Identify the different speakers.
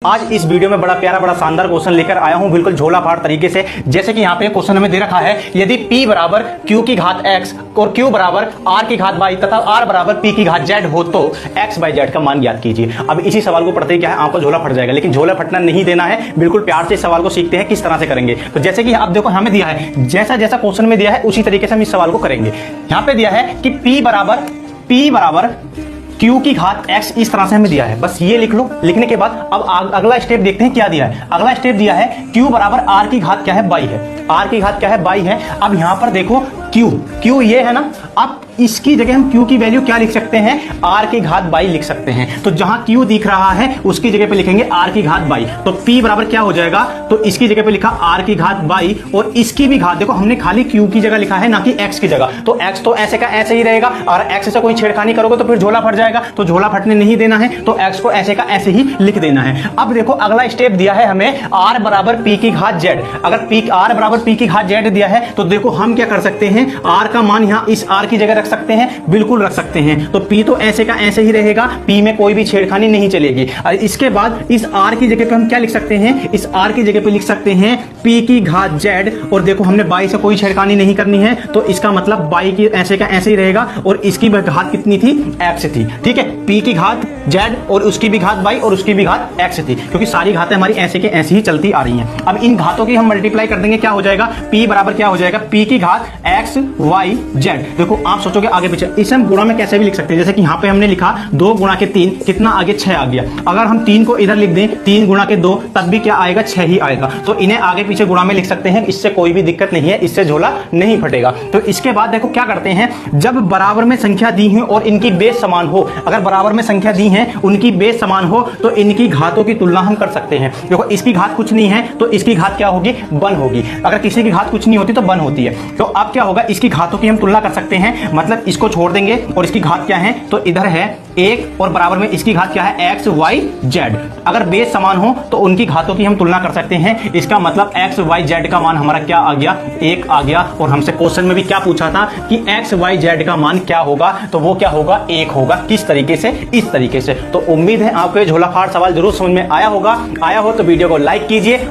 Speaker 1: आज इस वीडियो में बड़ा प्यारा बड़ा शानदार क्वेश्चन लेकर आया हूं, बिल्कुल झोला फाड़ तरीके से। जैसे कि यहाँ पे क्वेश्चन हमें दे रखा है, यदि p बराबर q की घात x और q बराबर r की घात y तथा r बराबर p की घात z हो तो x by z का मान ज्ञात कीजिए। अब इसी सवाल को पढ़ते ही क्या है, आपको झोला फट जाएगा, लेकिन झोला फटना नहीं देना है। बिल्कुल प्यार से इस सवाल को सीखते हैं किस तरह से करेंगे। तो जैसे कि अब देखो हमें दिया है, जैसा जैसा क्वेश्चन में दिया है उसी तरीके से हम इस सवाल को करेंगे। यहाँ पे दिया है कि p बराबर q की घात x इस तरह से हमें दिया है, बस ये लिख लो। लिखने के बाद अब अगला स्टेप देखते हैं क्या दिया है। अगला स्टेप दिया है q बराबर r की घात क्या है, y है। r की घात क्या है, y है। अब यहां पर देखो q ये है ना, अब इसकी जगह हम q की वैल्यू क्या लिख सकते हैं, r की घात y लिख सकते हैं। तो जहां q दिख रहा है उसकी जगह पे लिखेंगे r की घात y। तो p बराबर क्या हो जाएगा, तो इसकी जगह पे लिखा r की घात y और इसकी भी घात देखो हमने खाली q की जगह लिखा है, ना कि x की जगह। तो x तो ऐसे का ऐसे ही रहेगा और x से कोई छेड़खानी करोगे तो फिर झोला फट जाएगा। तो झोला फटने नहीं देना है, तो x को ऐसे का ऐसे ही लिख देना है। अब देखो अगला स्टेप दिया है हमें r बराबर p की घात z। अगर r बराबर p की घात z दिया है तो देखो हम क्या कर सकते हैं, r का मान यहाँ इस r की जगह रख सकते हैं, बिल्कुल रख सकते हैं। तो p तो ऐसे का ऐसे ही रहेगा, p में कोई भी छेड़खानी नहीं चलेगी। और इसके बाद इस r की जगह पे हम क्या लिख सकते हैं, इस r की जगह पे लिख सकते हैं p की घात z। और देखो हमने y से कोई छेड़खानी नहीं करनी है, तो इसका मतलब y की ऐसे का ऐसे ही रहेगा और इसकी घात कितनी थी, x थी। ठीक है, p की घात z और उसकी भी घात y और उसकी भी घात x थी, क्योंकि सारी घातें हमारी ऐसे के ऐसे ही चलती आ रही हैं। अब इन घातों की हम मल्टीप्लाई कर देंगे, क्या हो जाएगा, p बराबर क्या हो जाएगा, p की घात x y z। देखो आप सोचोगे आगे पीछे, इसे हम गुणा में कैसे भी लिख सकते हैं। जैसे कि यहाँ पे हमने लिखा 2 गुणा के 3 कितना आगे 6 आ गया। अगर हम 3 को इधर लिख दें 3 गुणा के 2 तब भी क्या आएगा, 6 ही आएगा। तो इन्हें आगे पीछे गुणा में लिख सकते हैं, इससे कोई भी दिक्कत नहीं है, इससे झोला नहीं फटेगा। तो इसके बाद देखो क्या करते हैं, जब बराबर में संख्या दी है और इनकी बेस समान हो, अगर बराबर में संख्या दी है उनकी बेस समान हो तो इनकी घातों की तुलना हम कर सकते हैं। देखो इसकी घात कुछ नहीं है तो इसकी घात क्या होगी, 1 होगी। अगर किसी की घात कुछ नहीं होती तो 1 होती है। तो अब क्या होगा, इसकी घातों की हम तुलना कर सकते हैं, मतलब इसको छोड़ देंगे और इसकी घात क्या है, तो इधर है 1 और बराबर में इसकी घात क्या है, x y z। अगर बेस समान हो तो उनकी घातों की हम तुलना कर सकते हैं। इसका मतलब x y z का मान हमारा क्या आ गया, 1 आ गया। और हमसे क्वेश्चन में भी क्या पूछा था कि x y z का मान क्या होगा, तो वो क्या होगा, 1 होगा। किस तरीके से, इस तरीके से। तो उम्मीद है आपको ये झोला फाड़ सवाल जरूर समझ में आया होगा। आया हो तो वीडियो को लाइक कीजिए।